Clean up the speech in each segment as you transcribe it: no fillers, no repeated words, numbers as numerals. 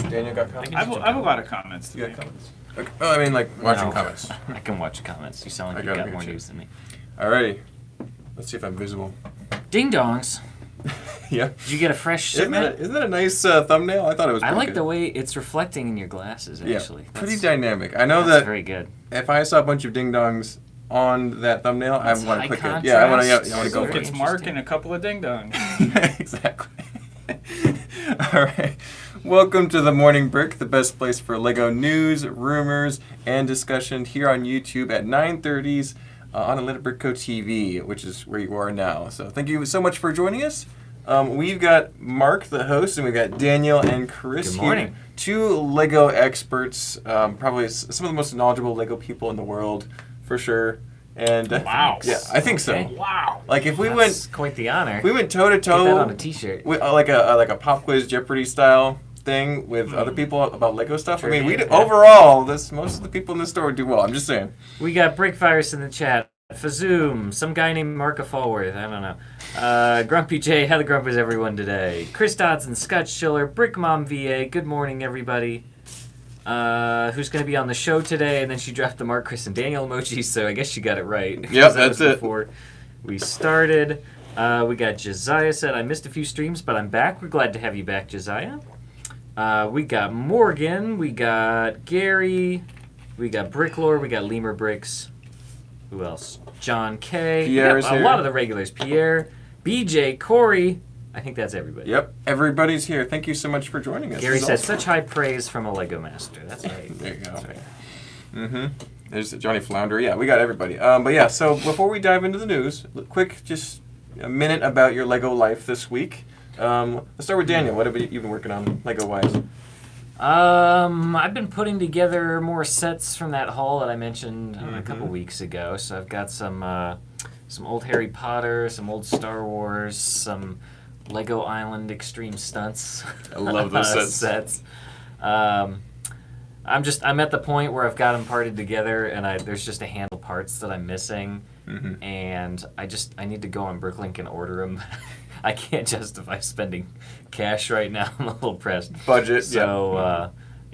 Daniel got comments? I have a lot of comments. You got comments? Okay. Oh, I mean, like, watching comments. I can watch comments. You sound like you got more news than me. Alrighty. Let's see if I'm visible. Ding dongs. Yeah. Did you get a fresh shipment? Isn't that a nice thumbnail? I thought it was pretty I like good. the way it's reflecting in your glasses, actually. Yeah, pretty dynamic. I know that's that very good. if I saw a bunch of ding dongs on that thumbnail, I want to click it. Yeah, I want to go Look, for it's it. Mark and a couple of ding dongs. Exactly. All right. Welcome to the Morning Brick, the best place for Lego news, rumors, and discussion here on YouTube at 9:30s on Atlanta Brickco TV, which is where you are now. So thank you so much for joining us. We've got Mark, the host, and we've got Daniel and Chris Good morning. here. Two Lego experts, probably some of the most knowledgeable Lego people in the world, for sure. And Wow. yeah, I think so. Wow. Like if we That's went, quite the honor. if we went toe to Get that on toe, a t-shirt. like a pop quiz Jeopardy style thing with other people about Lego stuff. I mean, Trivia, yeah. overall, most of the people in the store would do well. I'm just saying. We got Brickvirus in the chat. Fazoom, some guy named Mark Falworth, I don't know. Grumpy J, how the grump is everyone today? Chris Dodson, Scott Schiller, Brick Mom VA, good morning everybody. Who's going to be on the show today? And then she dropped the Mark, Chris, and Daniel emoji, so I guess she got it right. Yep, that's it. Before we started. We got Josiah said, I missed a few streams, but I'm back. We're glad to have you back, Josiah. We got Morgan, we got Gary, we got Bricklore, we got Lemur Bricks. Who else? John K. Pierre's a here. lot of the regulars. Pierre, BJ, Corey. I think that's everybody. Yep, everybody's here. Thank you so much for joining us. Gary This is said, awesome. such high praise from a Lego master. That's right. There you go. That's right. Mm-hmm. There's Johnny Flounder. Yeah, we got everybody. But yeah, so before we dive into the news, quick, just a minute about your Lego life this week. Let's start with Daniel. What have you been working on Lego-wise? I've been putting together more sets from that haul that I mentioned a couple weeks ago. So I've got some old Harry Potter, some old Star Wars, some Lego Island Extreme Stunts. I love those sets. I'm at the point where I've got them parted together, and there's just a handful of parts that I'm missing, and I need to go on Bricklink and order them. I can't justify spending cash right now. I'm a little pressed. Budget, so,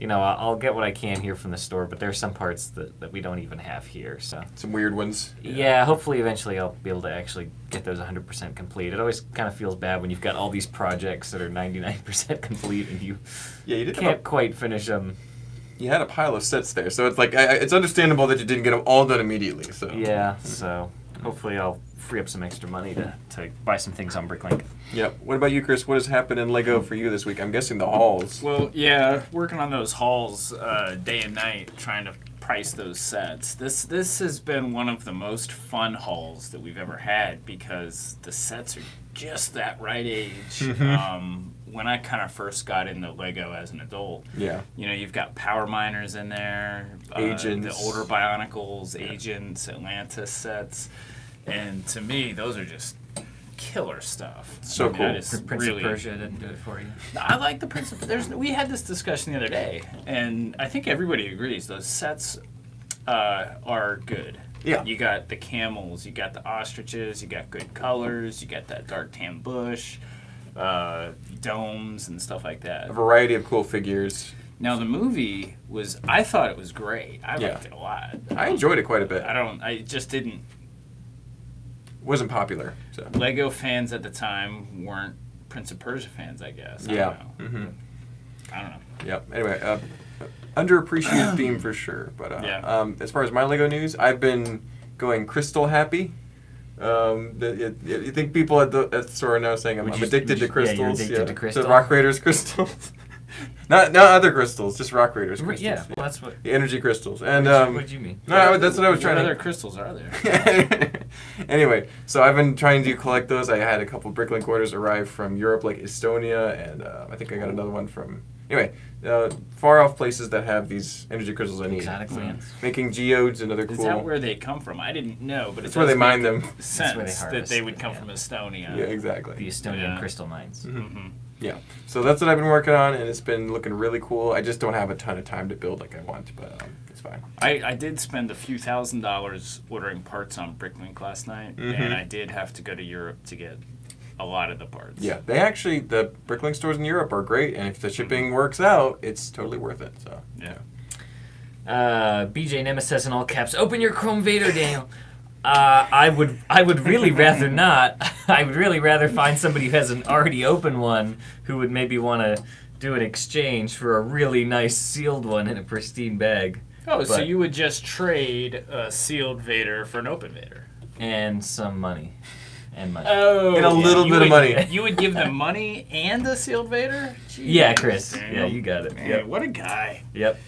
I'll get what I can here from the store, but there's some parts that we don't even have here. So Some weird ones. yeah, hopefully eventually I'll be able to actually get those 100% complete. It always kind of feels bad when you've got all these projects that are 99% complete and you You can't quite finish them. You had a pile of sets there, so it's like it's understandable that you didn't get them all done immediately. So Yeah, so hopefully I'll free up some extra money to buy some things on Bricklink. yeah. What about you, Chris? What has happened in Lego for you this week? I'm guessing the hauls. Well, yeah, working on those hauls day and night, trying to price those sets. This has been one of the most fun hauls that we've ever had because the sets are just that right age. When I kind of first got into Lego as an adult, Yeah. you've got Power Miners in there, Agents. the older Bionicles, Agents, Atlantis sets, and to me, those are just killer stuff. So cool. That is Prince really, of Persia didn't do it for you. I like the Prince of we had this discussion the other day, and I think everybody agrees those sets are good. Yeah. You got the camels, you got the ostriches, you got good colors, you got that dark tan bush, domes and stuff like that. A variety of cool figures. Now the movie I thought it was great. I Yeah. liked it a lot. I enjoyed it quite a bit. I just didn't. Wasn't popular. So. Lego fans at the time weren't Prince of Persia fans, I guess. Yeah. I don't know. I don't know. Yep. Anyway, underappreciated theme for sure. But Yeah. As far as my Lego news, I've been going crystal happy. You think people at the store are now saying I'm addicted to crystals? Yeah, you're addicted to crystal. To Rock Raiders crystals. not other crystals, just Rock Raiders crystals. Yeah, well, that's what. The energy crystals. And What do you mean? no, that's what I was trying What to. other crystals are there? Anyway, so I've been trying to collect those. I had a couple Bricklink orders arrive from Europe, like Estonia, and I think I got another one from. Anyway, far off places that have these energy crystals I need. Exotic lands. Making geodes and other Is cool. that where they come from? I didn't know, but That's where they mine them. Sense where they that harvest they would it, come yeah. from Estonia. Yeah, exactly. The Estonian Yeah. crystal mines. Mm-hmm. Yeah. So that's what I've been working on, and it's been looking really cool. I just don't have a ton of time to build like I want, but it's fine. I did spend a few $1,000s ordering parts on Bricklink last night, and I did have to go to Europe to get a lot of the parts. Yeah, the Bricklink stores in Europe are great, and if the shipping works out, it's totally worth it. So Yeah. BJ Nemesis says in all caps, "Open your Chrome Vader, Daniel." I would really rather not. I would really rather find somebody who has an already open one who would maybe want to do an exchange for a really nice sealed one in a pristine bag. Oh, so But- you would just trade a sealed Vader for an open Vader? And some money. And money. Oh, And a little you bit of would- money. You would give them money and a sealed Vader? Jeez, Yeah, Chris. Daniel. Yeah, you got it. Man, Yep. what a guy. Yep.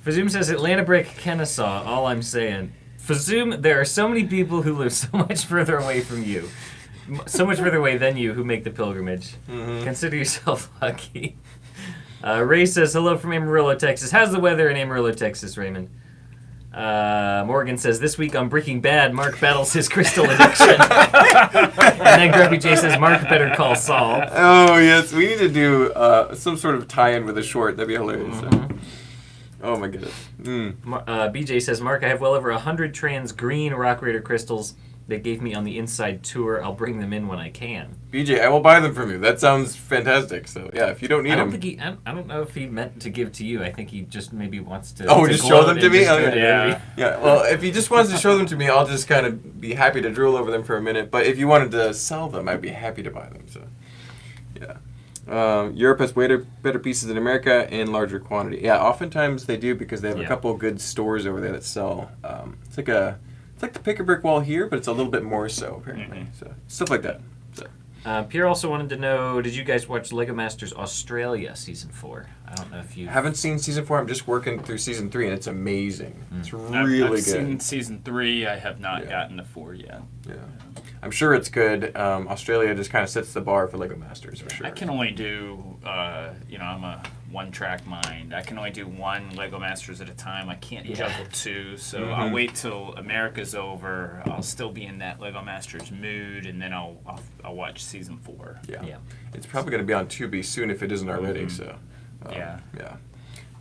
Fazoom says Atlanta Brick Kennesaw. All I'm saying. Fazoom, there are so many people who live so much further away from you. So much further away than you who make the pilgrimage. Mhm. Consider yourself lucky. Ray says, hello from Amarillo, Texas. How's the weather in Amarillo, Texas, Raymond? Morgan says, this week on Breaking Bad, Mark battles his crystal addiction. And then Grumpy J says, Mark better call Saul. Oh yes, we need to do some sort of tie-in with a short. That'd be hilarious. Oh my goodness. BJ says, Mark, I have well over 100 trans green Rock Raider crystals they gave me on the inside tour. I'll bring them in when I can. BJ, I will buy them from you. That sounds fantastic. So yeah, if you don't need I don't them, think I don't know if he meant to give to you. I think he just maybe wants to. Oh, to just show gloat them to and me? just Oh, do it yeah. every- yeah. Well, if he just wants to show them to me, I'll just kind of be happy to drool over them for a minute. But if you wanted to sell them, I'd be happy to buy them. So yeah. Europe has better pieces than America in larger quantity. Yeah, oftentimes they do because they have a Yeah. couple of good stores over there that sell. It's like the pick a brick wall here, but it's a little bit more so apparently. So stuff like that. So. Pierre also wanted to know, did you guys watch Lego Masters Australia Season 4? I don't know if you... Haven't seen season 4. I'm just working through season 3, and it's amazing. It's I've really good. seen season 3. I have not Yeah. gotten to 4 yet. Yeah, I'm sure it's good. Australia just kind of sets the bar for Lego Masters for sure. I can only do, I'm a one-track mind. I can only do one Lego Masters at a time. I can't juggle two, so I'll wait till America's over. I'll still be in that Lego Masters mood, and then I'll watch season 4. Yeah. Yeah. It's probably going to be on Tubi soon if it isn't already. So. Yeah. Yeah.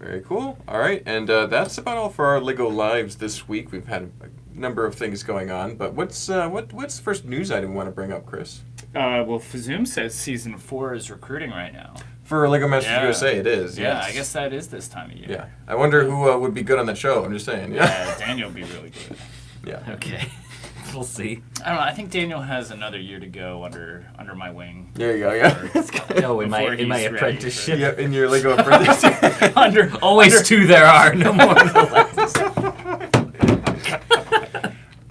Very cool. All right, and that's about all for our Lego Lives this week. We've had a number of things going on, but what's the first news item you want to bring up, Chris? Well, Fazoom says season 4 is recruiting right now. For Lego Masters Yeah. USA, it is. Yeah, yes. I guess that is this time of year. Yeah. I wonder who would be good on that show. I'm just saying. Yeah. Yeah, Daniel would be really good. Yeah. Okay. We'll see. I don't know. I think Daniel has another year to go under my wing. There you go. Yeah. No, in Before my he's ready apprenticeship. Yep. In your Lego apprentice. Always two there are, no more no less.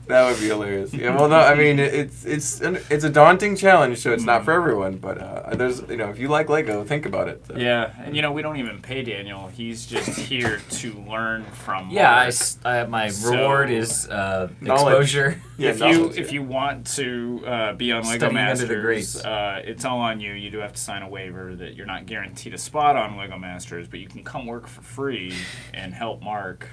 That would be hilarious. Yeah, well, no, I mean it's a daunting challenge, so it's not for everyone. But there's if you like Lego, think about it. So. Yeah, and we don't even pay Daniel. He's just here to learn from. Yeah, Mark. my So- reward is Knowledge. exposure. Yeah, if you want to be on Lego Studying under the Masters, greats. it's all on you. You do have to sign a waiver that you're not guaranteed a spot on Lego Masters, but you can come work for free and help Mark.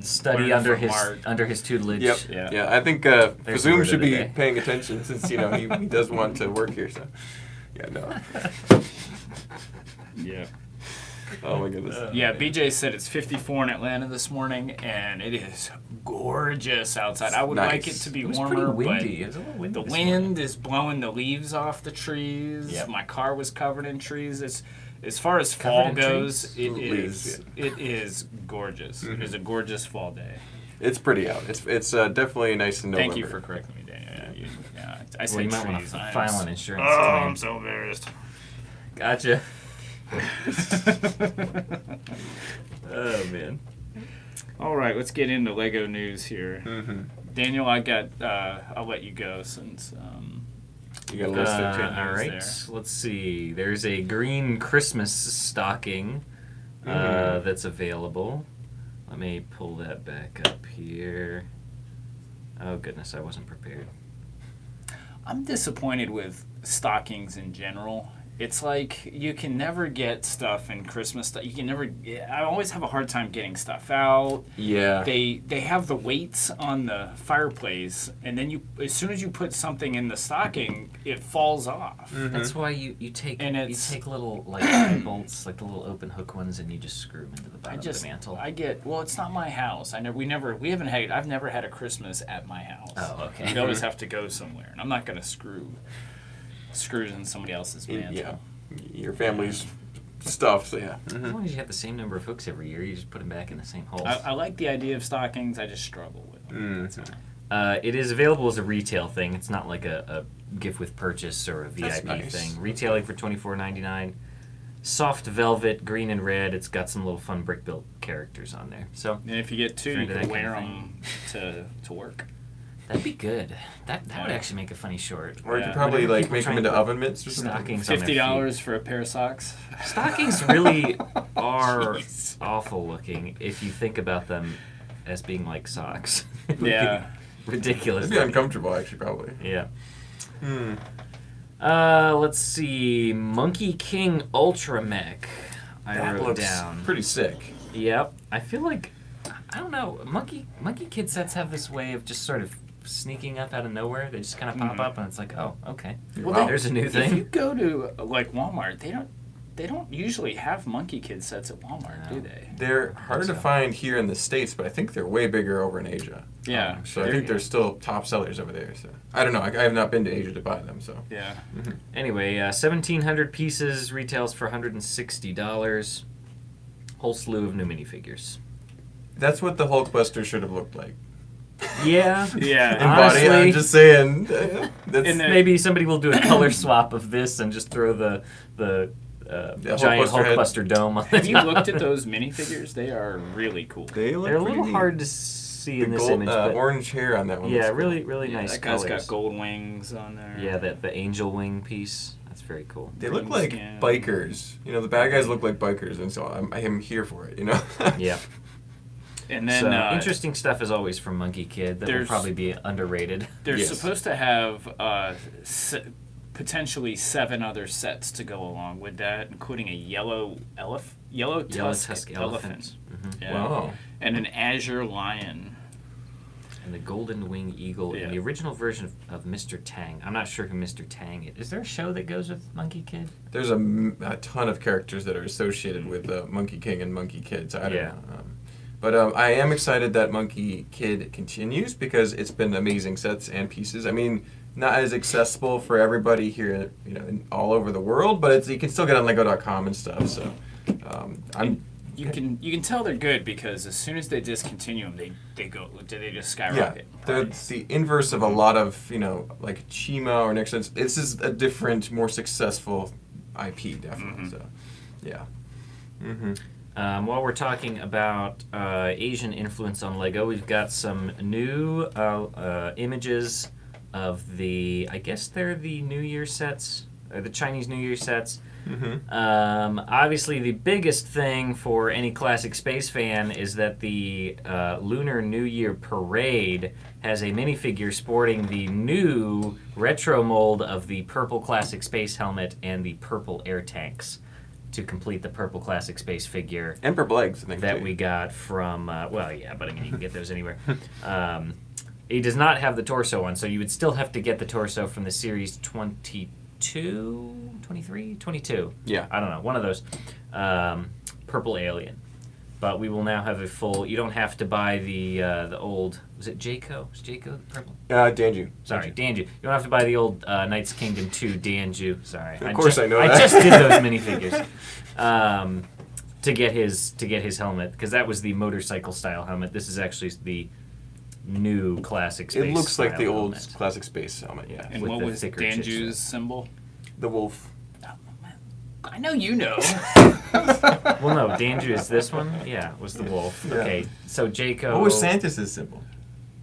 Study Learn under from his Mark. under his tutelage. Yep. Yeah. Yeah. I think There's the Fazoom word should of the be day. paying attention since he does want to work here. So. Yeah. No. Yeah. Oh my goodness. Yeah, BJ said it's 54 in Atlanta this morning, and it is gorgeous outside. I would Nice. like it to be It was warmer, pretty windy. but It was a little windy the this wind morning. is blowing the leaves off the trees. Yep. My car was covered in trees. As far as Covered fall in goes, trees? Leaves, it is gorgeous. It is a gorgeous fall day. It's pretty out. It's definitely nice in November. Thank you for correcting me, Daniel. Yeah, I Well, said you might want trees. to I am file so- an insurance Oh, claim. I'm so embarrassed. Gotcha. Oh man. All right, let's get into Lego news here. Mm-hmm. Daniel, I'll let you go since You got a list of good All news right. there. Let's see. There's a green Christmas stocking that's available. Let me pull that back up here. Oh goodness, I wasn't prepared. I'm disappointed with stockings in general. It's like you can never get stuff in Christmas stuff. You can never. I always have a hard time getting stuff out. Yeah. They have the weights on the fireplace, and then as soon as you put something in the stocking, it falls off. That's why you take And you it's- take little like eye bolts, like the little open hook ones, and you just screw them into the bottom of the mantle. It's not my house. I've never had a Christmas at my house. Oh, okay. We always have to go somewhere, and I'm not gonna screw screws in somebody else's mantle. Yeah, your family's stuff. So yeah. As long as you have the same number of hooks every year, you just put them back in the same holes. I like the idea of stockings. I just struggle with them. That's all. It is available as a retail thing. It's not like a gift with purchase or a That's VIP nice. thing. Retailing for $24.99. Soft velvet, green and red. It's got some little fun brick built characters on there. So And if you get two, If you you're can into that wear kind them to work. that'd be good. That would actually make a funny short. Or you Yeah. could probably Whenever like people make try them and into put oven mitts or something. Stockings on their $50 for a pair of socks. feet. Stockings really are Jeez. awful looking if you think about them as being like socks. It would be Yeah. ridiculous. It'd be uncomfortable, actually, probably. Yeah. Hmm. Let's see. Monkey King Ultra Mech. I That wrote looks down. pretty sick. Yep. I feel like I don't know. Monkey Kid sets have this way of just sort of sneaking up out of nowhere. They just kind of pop up, and it's like, oh, okay. Well, There's a new If you thing. go to like Walmart, they don't usually have Monkey Kid sets at Walmart, do they? They're harder to so. find here in the States, but I think they're way bigger over in Asia. Yeah. So I think they're still top sellers over there. So I don't know. I have not been to Asia to buy them. So Yeah. Anyway, 1,700 pieces, retails for $160. Whole slew of new minifigures. that's what the Hulkbuster should have looked like. Yeah. Yeah. In body, I'm Honestly- just saying. That's, In the- Maybe somebody will do a color swap of this and just throw the giant Hulkbuster head. Hulkbuster dome on the Have you top. looked at those minifigures? They are really cool. they look They're a pretty little neat. hard to see The in this gold, image, but orange hair on that one. yeah, looks cool. really, really Yeah, nice that guy's colors. got gold wings on there. Yeah, the angel wing piece. That's very cool. They look green like skin. bikers. You know, the bad guys look like bikers, and so I am here for it. You know. Yeah. And then So interesting stuff as always from Monkey Kid. That will there's- probably be underrated. they're Yes. supposed to have potentially 7 other sets to go along with that, including a yellow tusk elephant. Mhm. Yeah. Wow. And an azure lion. And the golden wing eagle in Yeah. the original version of Mr. Tang. I'm not sure who Mr. Tang is. Is there a show that goes with Monkey Kid? There's a ton of characters that are associated with Monkey King and Monkey Kid. So I don't Yeah. know. But I am excited that Monkey Kid continues because it's been amazing sets and pieces. I mean, not as accessible for everybody here, you know, all over the world, but you can still get on Lego.com and stuff. So I'm You can tell they're good because as soon as they discontinue them, they just yeah, skyrocket. in they're price. the inverse of a lot of like Chima or Next Sense. This is a different, more successful IP, definitely. So yeah. Mm-hmm. While we're talking about Asian influence on Lego, we've got some new images of I guess they're the New Year sets, or the Chinese New Year sets. Mm-hmm. Obviously, the biggest thing for any classic space fan is that the Lunar New Year parade has a minifigure sporting the new retro mold of the purple classic space helmet and the purple air tanks to complete the purple classic space figure And purple legs, I think. that too. we got from, well, yeah, but I mean, you can get those anywhere. He does not have the torso one, so you would still have to get the torso from the series 22, 23, 22. Yeah. I don't know, one of those. Purple Alien. But we will now have a full, you don't have to buy the old, was it Jayco? Was Jayco the purple? Danju. Sorry, Danju. You don't have to buy the old Knights Kingdom 2 Danju. Sorry. Of course I know I that. just did those minifigures. To get his helmet, because that was the motorcycle style helmet. This is actually the new classic space It looks like the style old helmet. classic space helmet, yeah. And with what the was thicker Danju's chipset. symbol? The wolf. I know you know. Well, no, Danju is this one. Yeah, was the wolf. Yeah. Okay, so Jayco. What was Santa's symbol?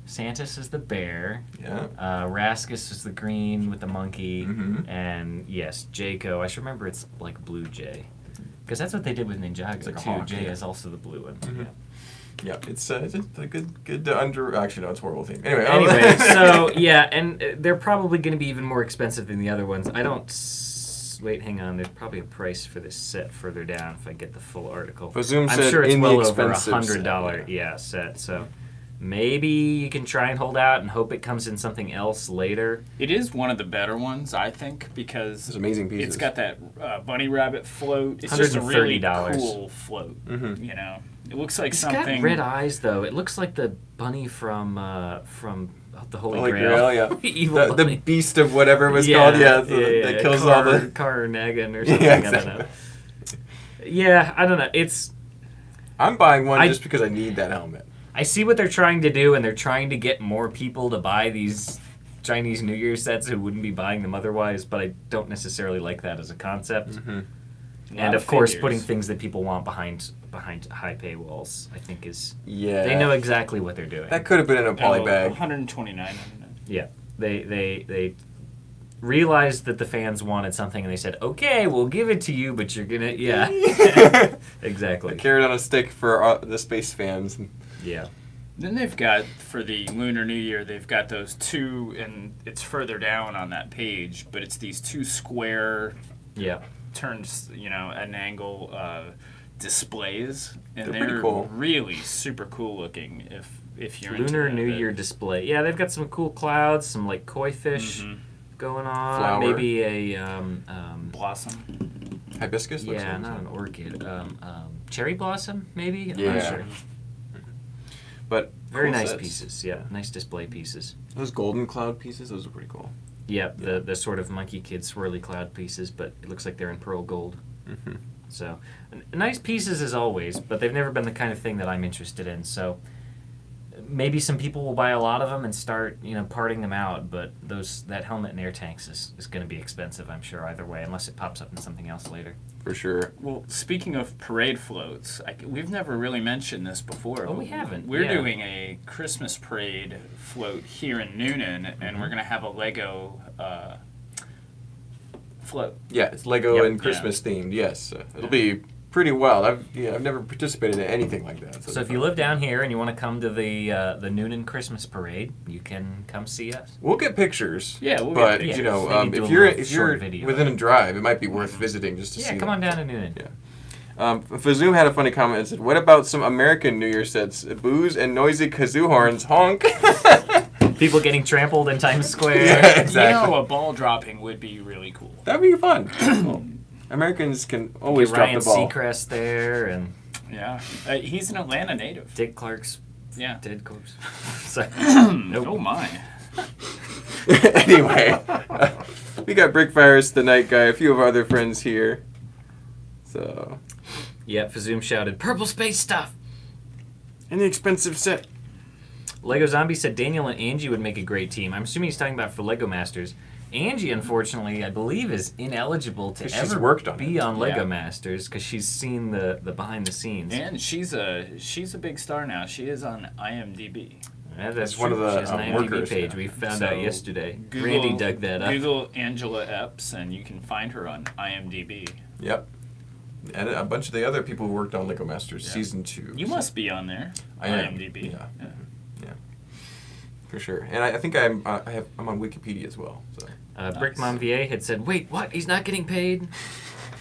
Santis is the bear. Yeah. Raskus is the green with the monkey. Mhm. And yes, Jayco. I should remember it's like Blue Jay. Because that's what they did with Ninjago It's like a too. hawk, Jay yeah. is also the blue one. Mhm. Yeah. Yeah, it's a good under. Actually, no, it's a horrible theme. Anyway. Anyway, so yeah, and they're probably going to be even more expensive than the other ones. I don't. Wait, hang on. There's probably a price for this set further down if I get the full article. Vazoom I'm said sure it's in the well over expensive $100 set, set. So maybe you can try and hold out and hope it comes in something else later. It is one of the better ones, I think, because It's amazing pieces. it's got that bunny rabbit float. It's just a really $130. cool float. Mhm. You know, it looks like It's something. got red eyes though. It looks like the bunny from the Holy Holy Grail. Grail, yeah. Evil The bunny. beast of whatever it was called, that kills all the... Carnagan or something, Yeah, I don't exactly. know. Yeah, I don't know. I'm buying one just because I need that helmet. I see what they're trying to do, and they're trying to get more people to buy these Chinese New Year sets who wouldn't be buying them otherwise, but I don't necessarily like that as a concept. Mm-hmm. And of course, putting things that people want behind high paywalls, I think is... Yeah. They know exactly what they're doing. That could have been in a poly bag. $129. Yeah. They realized that the fans wanted something, and they said, okay, we'll give it to you, but you're gonna... Yeah. Exactly. A carrot on a stick for the space fans. Yeah. Then they've got, for the Lunar New Year, they've got those two, and it's further down on that page, but it's these two square, Yeah. turns, at an angle displays, and They're pretty they're cool. really super cool looking if you're into Lunar that. New Year display. Yeah, they've got some cool clouds, some like koi fish going on. Flower. Maybe a Blossom. Hibiscus? looks yeah, like not an something. orchid. Cherry blossom, maybe. I'm Yeah. not sure. But Very cool nice sets. pieces. Yeah, nice display pieces. Those golden cloud pieces, those are pretty cool. Yeah, the sort of monkey kid swirly cloud pieces, but it looks like they're in pearl gold. Mm-hmm. So, nice pieces as always, but they've never been the kind of thing that I'm interested in. So, maybe some people will buy a lot of them and start, parting them out. But that helmet and air tanks is going to be expensive, I'm sure, either way, unless it pops up in something else later. For sure. Well, speaking of parade floats, we've never really mentioned this before. Oh, but we haven't, We're yeah. doing a Christmas parade float here in Noonan, and we're going to have a Lego float. Yeah, it's Lego Yep. and Christmas themed. Yes, it'll be pretty wild. I've never participated in anything like that. So if you live down here and you want to come to the Noonan Christmas parade, you can come see us. we'll get pictures. Yeah, we'll get but pictures. Maybe do if a you're little if short you're video. within a drive, it might be worth visiting just to see. Yeah, come on down to Noonan. Yeah. Fazoom had a funny comment and said, "What about some American New Year sets? Booze and noisy kazoo horns, honk." People getting trampled in Times Square. Yeah, exactly. A ball dropping would be really cool. That'd be fun. Well, Americans can always Get drop Ryan the ball. Seacrest there and Yeah, he's an Atlanta native. Dick Clark's Yeah. dead corpse. Sorry. Oh my. Anyway, we got Brickfires, the Night Guy, a few of our other friends here. So, Yeah, Fazoom shouted, "Purple space stuff!" an expensive set. Lego Zombie said Daniel and Angie would make a great team. I'm assuming he's talking about for Lego Masters. Angie, unfortunately, I believe, is ineligible to 'Cause she's ever worked on be it. on Lego Yeah. Masters because she's seen the behind the scenes. And she's a big star now. She is on IMDb. Yeah, That's one of the, She has an IMDb workers, page. yeah. We found So, out yesterday. Google, Randy dug that up. Google Angela Epps, and you can find her on IMDb. Yep. And a bunch of the other people who worked on Lego Masters Yeah. Season 2. You must be on there. I am. IMDb. Yeah. For sure. And I think I'm on Wikipedia as well. So. Brick Mom VA had said, "Wait, what? He's not getting paid?"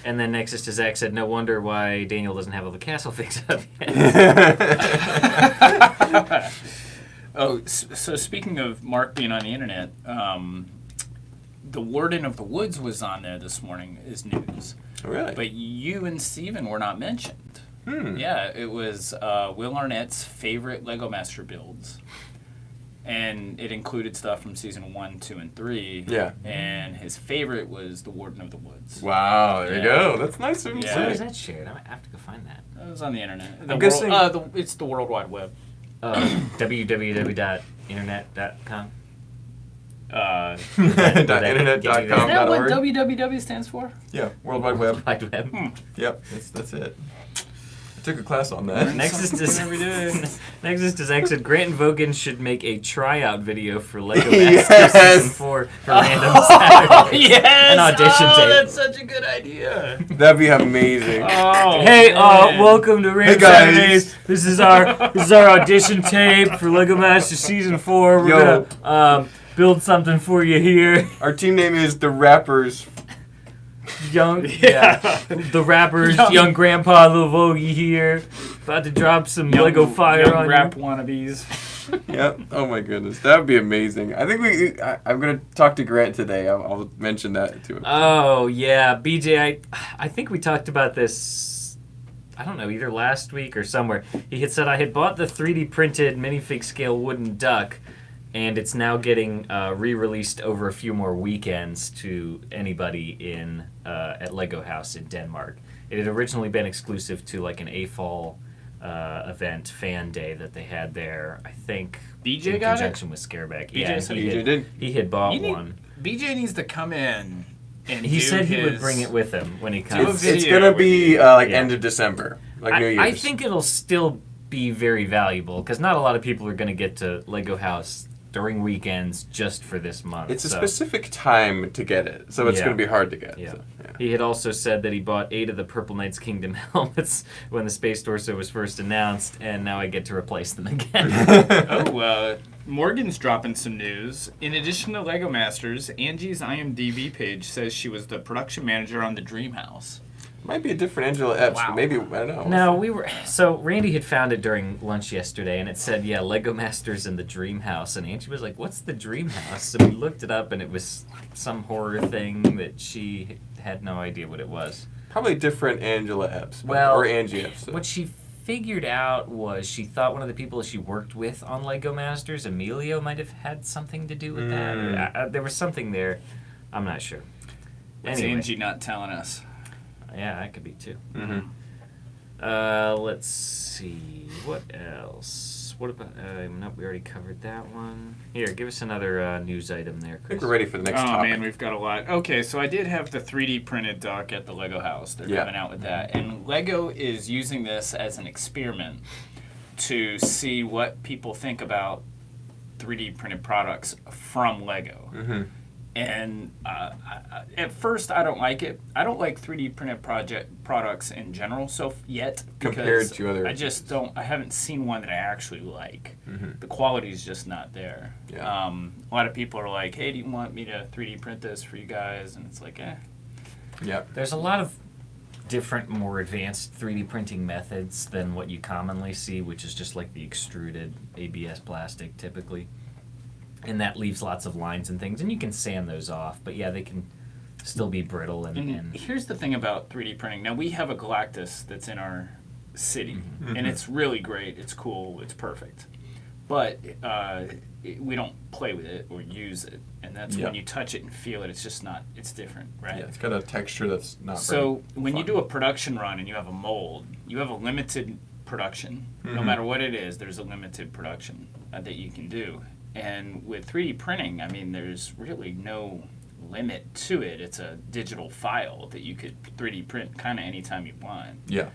And then Nexus to Zach said, "No wonder why Daniel doesn't have all the castle fixed up yet." Oh, so speaking of Mark being on the internet, the Warden of the Woods was on there this morning as news. Really? But you and Steven were not mentioned. Yeah, it was Will Arnett's favorite Lego Master builds. And it included stuff from season 1, 2, and 3. Yeah. And his favorite was the Warden of the Woods. Wow, there you Yeah. go. That's nice of him to Yeah. Where is say. that shared? I have to go find that. It was on the internet. I'm guessing- It's the World Wide Web. www.internet.com. .internet.com. Is that what .org. www stands for? Yeah, World Wide Web. Wide Web. Yep, that's it. I took a class on that. Nexus Something does. every day. Nexus does said Grant and Vogan should make a tryout video for Lego Yes! Masters Season 4 for random Saturday. Yes! An audition tape. That's such a good idea. That'd be amazing. Oh, Hey, man. welcome to Random guys. Saturdays. This is our audition tape for Lego Masters Season 4. We're Yo. gonna build something for you here. Our team name is the Rappers. The rappers, young Grandpa Lil Vogie here, about to drop some Lego fire young on rap you. wannabes. Yep. Oh my goodness, that would be amazing. I think I'm gonna talk to Grant today. I'll mention that to him. Oh yeah, BJ. I think we talked about this. I don't know, either last week or somewhere. He had said I had bought the 3D printed minifig scale wooden duck, and it's now getting re-released over a few more weekends to anybody in at Lego House in Denmark. It had originally been exclusive to like an AFOL event, fan day that they had there. I think BJ in got it? conjunction with Scareback. BJ Yeah, said BJ did. He had bought one. BJ needs to come in and He do said he would his- bring it with him when he Do a comes. video It's gonna with be you. like Yeah. end of December, like New Year's. I think it'll still be very valuable because not a lot of people are going to get to Lego House during weekends just for this month. it's a so- specific time to get it, so it's Yeah. gonna be hard to get. Yeah. So, He had also said that he bought 8 of the Purple Knights Kingdom helmets when the Space Torso was first announced, and now I get to replace them again. Morgan's dropping some news. In addition to Lego Masters, Angie's IMDb page says she was the production manager on the Dream House. Might be a different Angela Epps, Wow. but maybe, I don't know. No, Randy had found it during lunch yesterday, and it said, yeah, Lego Masters and the Dream House, and Angie was like, what's the Dream House? So we looked it up, and it was some horror thing that she had no idea what it was. Probably different Angela Epps. Well, or Angie Epps. So. What she figured out was she thought one of the people she worked with on Lego Masters, Emilio, might have had something to do with that. Or, there was something there. I'm not sure. What's Anyway, Angie not telling us? yeah, that could be too. Mhm. Let's see. What else? What about... nope, we already covered that one. Here, give us another news item there, I think Chris. we're ready for the next Oh topic. man, we've got a lot. Okay, so I did have the 3D printed duck at the Lego House. They're Yeah. coming out with that, and Lego is using this as an experiment to see what people think about 3D printed products from Lego. Mm-hmm. And at first, I don't like it. I don't like 3D printed products in general yet. Compared because to other I just don't. I haven't seen one that I actually like. Mhm. The quality is just not there. Yeah. A lot of people are like, "Hey, do you want me to 3D print this for you guys?" And it's like, eh. Yeah. There's a lot of different, more advanced 3D printing methods than what you commonly see, which is just like the extruded ABS plastic typically. And that leaves lots of lines and things, and you can sand those off, but yeah, they can still be brittle. And here's the thing about 3D printing. Now, we have a Galactus that's in our city, and it's really great. It's cool. It's perfect. But we don't play with it or use it, and that's Yeah. when you touch it and feel it. It's just not. It's different, right? Yeah, it's got a texture that's not So very when you fun. do a production run and you have a mold, you have a limited production. No matter what it is, there's a limited production that you can do. And with 3D printing, I mean, there's really no limit to it. It's a digital file that you could 3D print kind of anytime you want. Yeah.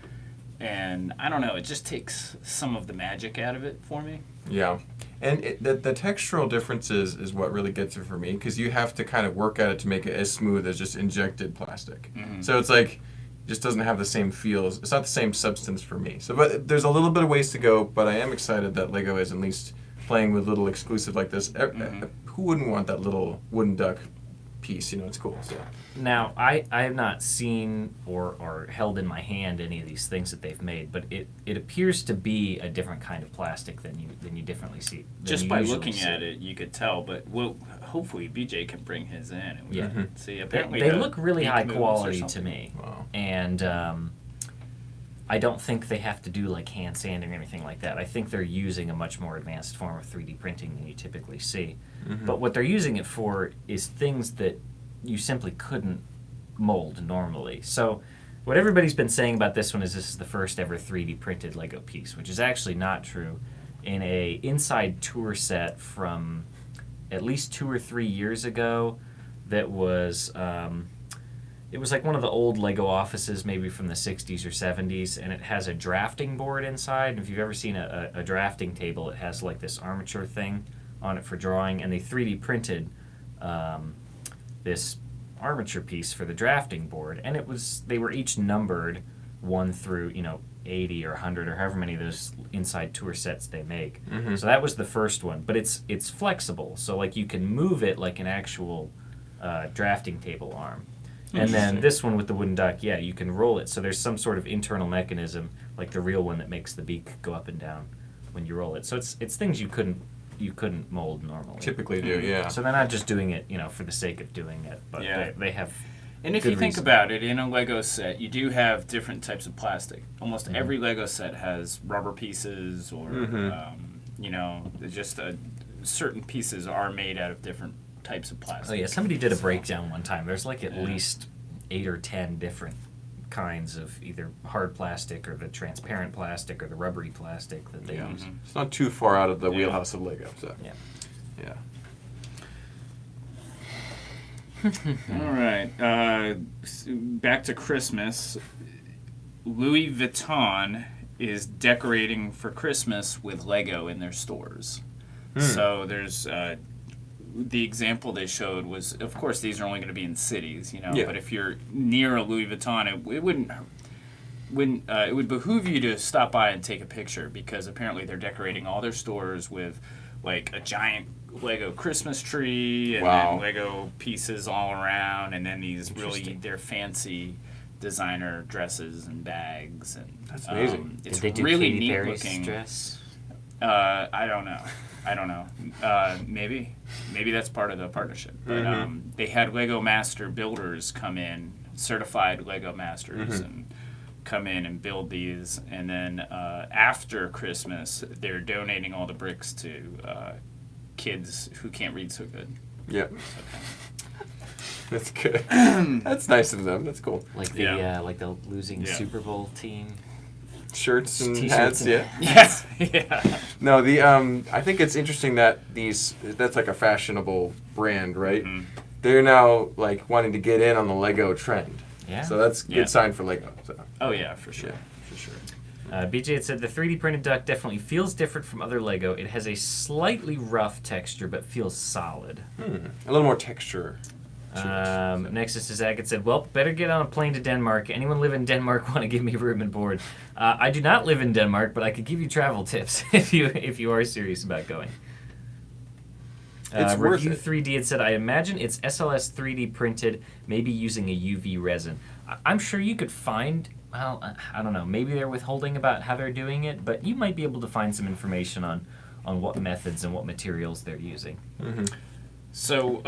And I don't know, it just takes some of the magic out of it for me. Yeah. And the textural differences is what really gets it for me, because you have to kind of work at it to make it as smooth as just injected plastic. So it's like, it just doesn't have the same feels. It's not the same substance for me. So, but there's a little bit of ways to go, but I am excited that Lego is at least playing with little exclusive like this. Who wouldn't want that little wooden duck piece? You know, it's cool. So. Now, I have not seen or held in my hand any of these things that they've made, but it appears to be a different kind of plastic than you differently see. Just by looking at it, you could tell. But hopefully BJ can bring his in and we can see. Apparently They the look really ink high moves or quality to something. me. Wow. And I don't think they have to do like hand sanding or anything like that. I think they're using a much more advanced form of 3D printing than you typically see. But what they're using it for is things that you simply couldn't mold normally. So what everybody's been saying about this one is this is the first ever 3D printed Lego piece, which is actually not true. In a inside tour set from at least 2 or 3 years ago that was it was like one of the old Lego offices, maybe from the 60s or 70s, and it has a drafting board inside. And if you've ever seen a drafting table, it has like this armature thing on it for drawing, and they 3D printed this armature piece for the drafting board, and they were each numbered 1 through 80 or 100 or however many of those inside tour sets they make. So that was the first one, but it's flexible, so like you can move it like an actual drafting table arm. And then this one with the wooden duck, yeah, you can roll it. So there's some sort of internal mechanism, like the real one, that makes the beak go up and down when you roll it. So it's things you couldn't mold normally. Typically do, yeah. So they're not just doing it, for the sake of doing it, but they have. And if good you think reason. about it, in a Lego set, you do have different types of plastic. Almost every Lego set has rubber pieces or, just certain pieces are made out of different types of plastic. Oh yeah, somebody did a breakdown one time. There's like at least 8 or 10 different kinds of either hard plastic or the transparent plastic or the rubbery plastic that they use. It's not too far out of the wheelhouse of Lego. So Yeah. yeah. All right. Back to Christmas. Louis Vuitton is decorating for Christmas with Lego in their stores. So there's the example they showed was, of course, these are only going to be in cities, But if you're near a Louis Vuitton, it would behoove you to stop by and take a picture because apparently they're decorating all their stores with like a giant Lego Christmas tree and then Lego pieces all around, and then they're fancy designer dresses and bags, and that's amazing. It's Did they do really Katy neat Perry's looking. dress? I don't know. Maybe that's part of the partnership. But they had Lego Master builders come in, certified Lego Masters, and come in and build these. And then after Christmas, they're donating all the bricks to kids who can't read so good. Yeah. That's good. That's nice of them. That's cool. Like the losing Yeah. Super Bowl team. Shirts and T-shirts hats, and- Yeah. No, I think it's interesting that that's like a fashionable brand, right? They're now like wanting to get in on the Lego trend. Yeah. So that's a Yeah. good sign for Lego. So. Oh yeah, for sure. Yeah. For sure. BJ had said the 3D printed duck definitely feels different from other Lego. It has a slightly rough texture, but feels solid. A little more texture. Nexus to Zach had said, well, better get on a plane to Denmark. Anyone live in Denmark want to give me room and board? I do not live in Denmark, but I could give you travel tips if you are serious about going. It's worth Review it. 3D had said, I imagine it's SLS 3D printed, maybe using a UV resin. I'm sure you could find, well, I don't know, maybe they're withholding about how they're doing it, but you might be able to find some information on what methods and what materials they're using. So,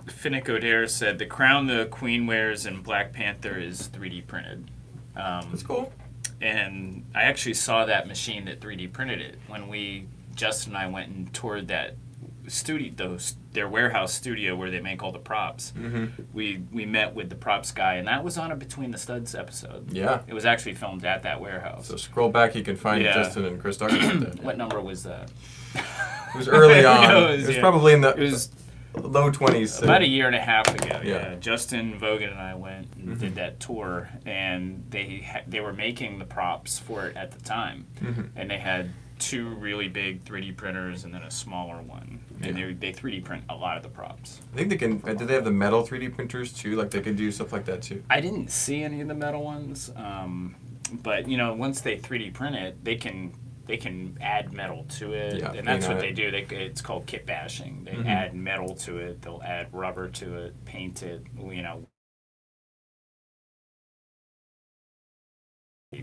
Finnick O'Dare said the crown the Queen wears in Black Panther is 3D printed. That's cool. And I actually saw that machine that 3D printed it when Justin and I went and toured that studio, their warehouse studio where they make all the props. We met with the props guy, and that was on a Between the Studs episode. Yeah. It was actually filmed at that warehouse. So scroll back, you can find Justin and Chris talking about that. What number was that? It was early on. No, it was probably in the It was low 20s. about a year and a half ago. Yeah. Justin Vogan and I went and did that tour, and they were making the props for it at the time, and they had 2 really big 3D printers and then a smaller one, and they 3D print a lot of the props. I think they can. Do they have the metal 3D printers too? Like they can do stuff like that too. I didn't see any of the metal ones, but once they 3D print it, they can add metal to it, and that's what they do. It's called kit bashing. They add metal to it. They'll add rubber to it, paint it.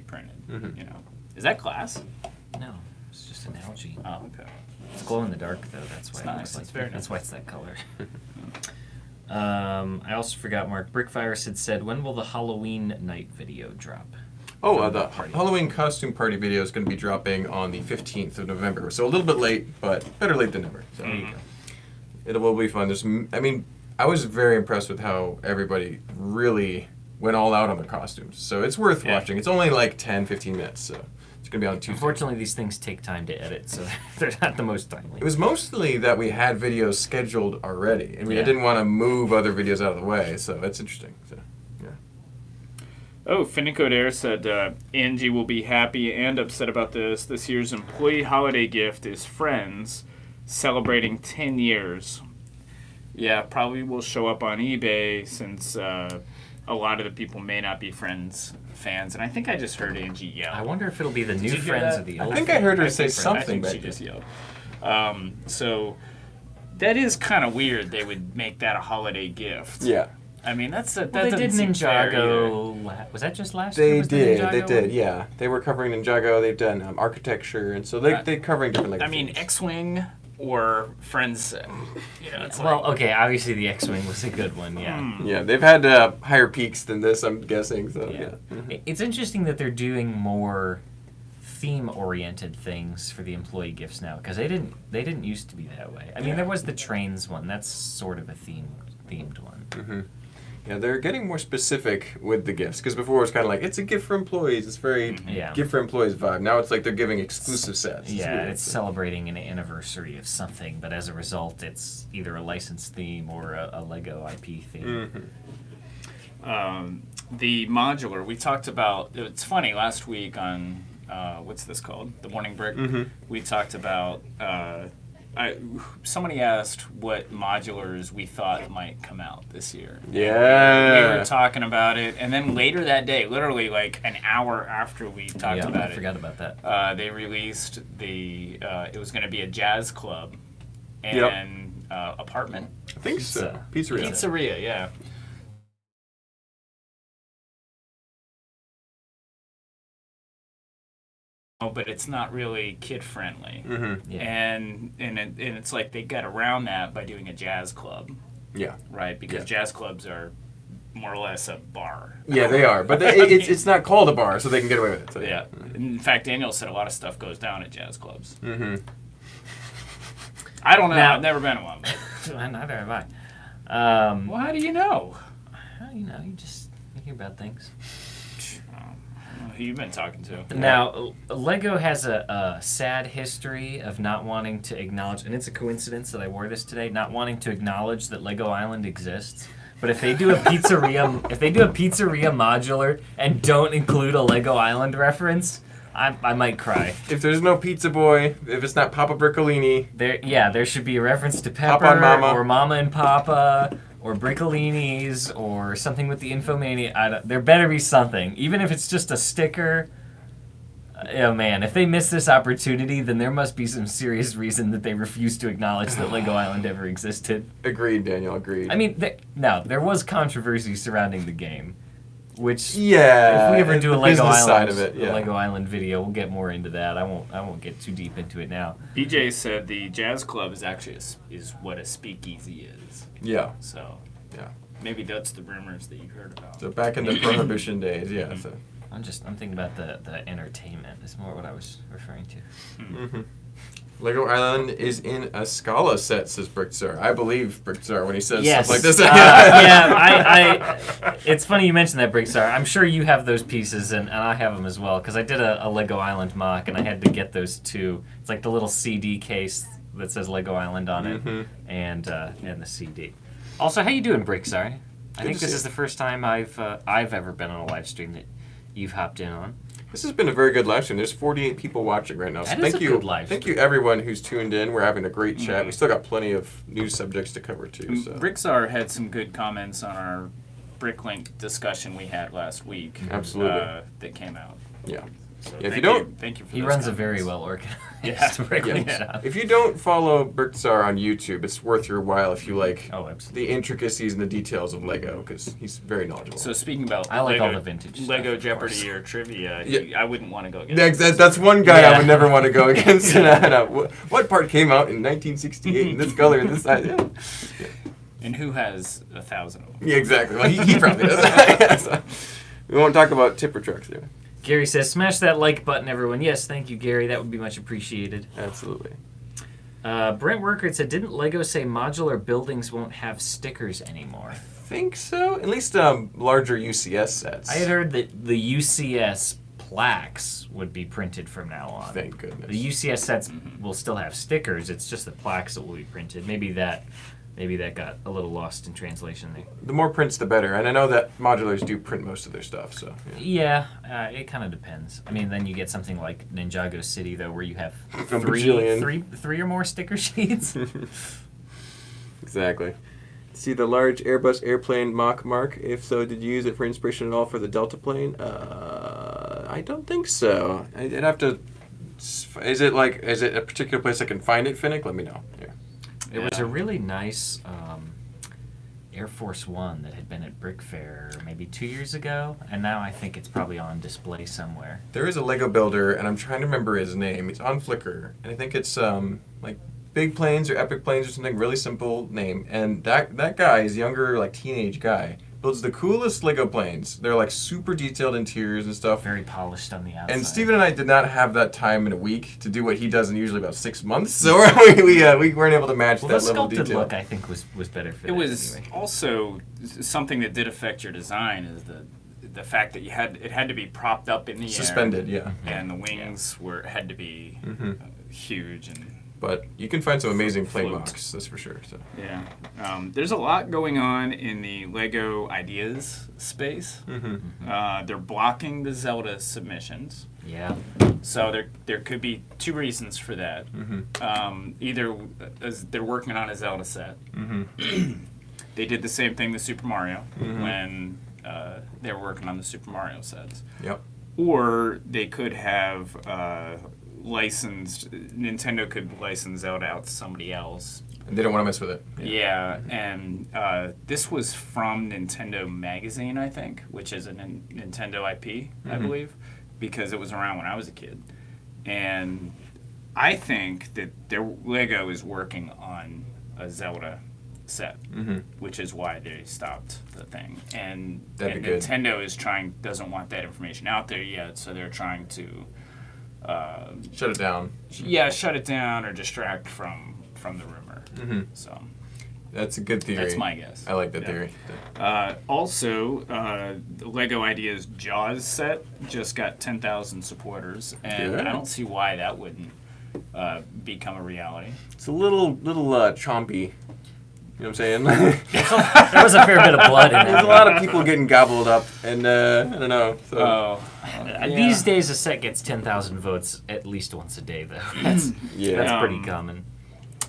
Printed. Is that glass? No, it's just an algae. Oh, okay. It's glow in the dark though. That's why It's it nice. looks like It's very that's nice. why it's that color. I also forgot. Mark Brickvirus had said, "When will the Halloween night video drop?" Oh, the Halloween costume party video is going to be dropping on the 15th of November. So a little bit late, but better late than never. So There you go. it will be fun. I was very impressed with how everybody really went all out on their costumes. So it's worth watching. It's only like 10, 15 minutes. So it's going to be on Tuesday. Unfortunately, these things take time to edit, so they're not the most timely. It was mostly that we had videos scheduled already, and we Yeah. didn't want to move other videos out of the way. So that's interesting. So, yeah. Oh, Finnick O'Dare said Angie will be happy and upset about this. This year's employee holiday gift is Friends, celebrating 10 years. Yeah, probably will show up on eBay since a lot of the people may not be Friends fans. And I think I just heard Angie yell. I wonder if it'll be the Did new you hear friends that? or the I old think friends. I heard her I say think something I think back she there. just yelled. So that is kind of weird. They would make that a holiday gift. Yeah. I mean, that Well, they did doesn't seem fair either. Ninjago. Was that just last year? They Was the did, Ninjago one? yeah. They were covering Ninjago, they've done architecture, and so they're covering different Lego I mean, themes. X-Wing or Friends. It's Well, okay, obviously the X-Wing was a good one, yeah. Yeah, they've had higher peaks than this, I'm guessing, so yeah. It's interesting that they're doing more theme-oriented things for the employee gifts now, because they didn't used to be that way. I mean, there was the trains one. That's sort of a themed one. Mm-hmm. Yeah, they're getting more specific with the gifts, because before it was kind of like, it's a gift for employees. It's very gift for employees vibe. Now it's like they're giving exclusive sets. Yeah, it's celebrating an anniversary of something, but as a result, it's either a licensed theme or a Lego IP theme. Mm-hmm. The modular, we talked about, it's funny, last week on, what's this called? The Morning Brick. Mm-hmm. We talked about, somebody asked what modulars we thought might come out this year. Yeah. We were talking about it, and then later that day, literally like an hour after we talked about it. I forgot about that. They released it was going to be a jazz club and apartment. I think so. Pizzeria. Pizzeria, yeah. But it's not really kid friendly, and it's like they got around that by doing a jazz club, right? Because jazz clubs are more or less a bar. Yeah, they are, but it's not called a bar, so they can get away with it. So, yeah. In fact, Daniel said a lot of stuff goes down at jazz clubs. Mm-hmm. I don't know. I've never been to one. But neither have I. Well, how do you know? You just thinking about things. Who you've been talking to? Now, Lego has a sad history of not wanting to acknowledge, and it's a coincidence that I wore this today, not wanting to acknowledge that Lego Island exists. But if they do a pizzeria, modular and don't include a Lego Island reference, I might cry. If there's no pizza boy, if it's not Papa Briccolini, there should be a reference to Pepper Papa and Mama. or Mama and Papa. Or Briccolinis, or something with the Infomania. There better be something. Even if it's just a sticker. Oh man, if they miss this opportunity, then there must be some serious reason that they refuse to acknowledge that Lego Island ever existed. Agreed, Daniel, agreed. I mean, there was controversy surrounding the game. Which, if we yeah, ever do a the Lego business Island, side of it, yeah. a Lego Island video, we'll get more into that. I won't get too deep into it now. BJ said the jazz club is actually is what a speakeasy is. Yeah. So, yeah. Maybe that's the rumors that you heard about. So back in the Prohibition days, yeah. Mm-hmm. So. I'm thinking about the entertainment. Is more what I was referring to. Mm-hmm. Lego Island is in a Scala set, says Brickzar. I believe Brickzar when he says stuff like this. It's funny you mentioned that, Brickzar. I'm sure you have those pieces, and I have them as well, because I did a Lego Island mock, and I had to get those too. It's like the little CD case that says Lego Island on it, and the CD. Also, how you doing, Brickzar? I think this is the first time I've ever been on a live stream that you've hopped in on. This has been a very good live stream. There's 48 people watching right now. So That is a good live stream. Thank you everyone who's tuned in. We're having a great chat. We still got plenty of news subjects to cover too. So. Brickzar had some good comments on our Bricklink discussion we had last week. Absolutely. That came out. Yeah. So Yeah, thank you for He those runs comments. a very well organized Bricklink shop. If you don't follow Brickzar on YouTube, it's worth your while if you like Oh, absolutely. the intricacies and the details of Lego, because he's very knowledgeable. So speaking about I like Lego, all the vintage stuff, Lego of Jeopardy course. or trivia, Yeah. I wouldn't want to go against. That's one guy I Yeah. would never want to go against. No. What part came out in 1968 in this color and this size? Yeah. And who has 1,000 of them? Yeah, exactly. Well, he probably does. Yeah, so we won't talk about tipper trucks there. Gary says, smash that like button, everyone. Yes, thank you, Gary. That would be much appreciated. Absolutely. Brent Workert said, didn't Lego say modular buildings won't have stickers anymore? I think so. At least larger UCS sets. I had heard that the UCS plaques would be printed from now on. Thank goodness. The UCS sets will still have stickers. It's just the plaques that will be printed. Maybe that got a little lost in translation there. The more prints, the better. And I know that modulars do print most of their stuff, so. Yeah. Yeah, it kind of depends. I mean, then you get something like Ninjago City, though, where you have A bajillion. three or more sticker sheets. Exactly. See the large Airbus airplane mock mark? If so, did you use it for inspiration at all for the Delta plane? I don't think so. I'd have to. Is it a particular place I can find it, Finnick? Let me know. Yeah. It was a really nice Air Force One that had been at Brick Fair maybe 2 years ago, and now I think it's probably on display somewhere. There is a Lego builder, and I'm trying to remember his name. He's on Flickr, and I think it's like Big Planes or Epic Planes or something. Really simple name. And that guy is younger, like teenage guy, builds the coolest Lego planes. They're like super detailed interiors and stuff. Very polished on the outside. And Steven and I did not have that time in a week to do what he does in usually about 6 months, so we weren't able to match well, that the level of sculpted detail. look, I think, was better for It that was anyway. also something that did affect your design is the fact that it had to be propped up in the Suspended, air, yeah. and the wings had to be huge and. But you can find some amazing plane Float. MOCs, that's for sure. So. Yeah, there's a lot going on in the Lego Ideas space. They're blocking the Zelda submissions, Yeah. so there could be two reasons for that. Either as they're working on a Zelda set. They did the same thing with Super Mario when they were working on the Super Mario sets. Yep. Or they could have Nintendo could license Zelda out to somebody else. And they don't want to mess with it. Yeah, and this was from Nintendo Magazine, I think, which is a Nintendo IP, I believe, because it was around when I was a kid. And I think that Lego is working on a Zelda set, which is why they stopped the thing. And That'd be good. Nintendo doesn't want that information out there yet, so they're trying to Shut it down. shut it down or distract from the rumor. So That's a good theory. that's my guess. I like that Yeah. theory. Also, the Lego Ideas Jaws set just got 10,000 supporters, and Good. I don't see why that wouldn't become a reality. It's a little chompy. You know what I'm saying? There was a fair bit of blood in There's that. a lot of people getting gobbled up, and I don't know. So. These days, a set gets 10,000 votes at least once a day, though. That's pretty common.